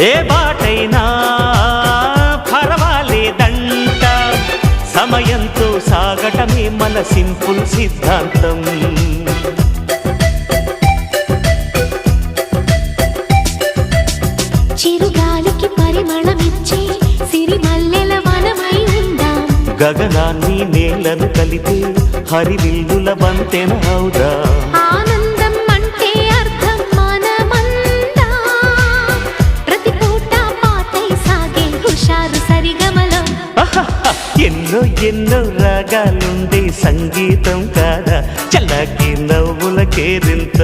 ఏ బాటైనా పర్వాలేదంట, సమయంతో సాగటమే మన సింపుల్ సిద్ధాంతం. చిరుగాలికి పరిమళమిచ్చే సిరిమల్లెల వనమై ఉందాం, గగనాన్ని నేలను కలిపే హరివిల్లుల వంతెన అవుదాం. ఆనందం అంటే అర్థం మనమందా, ప్రతి పూట పాటై సాగే హుషారు సరిగమలో. ఎన్నో ఎన్నో రాగాలుండే సంగీతం కాదా, చల్లకి నవ్వుల కేరింత.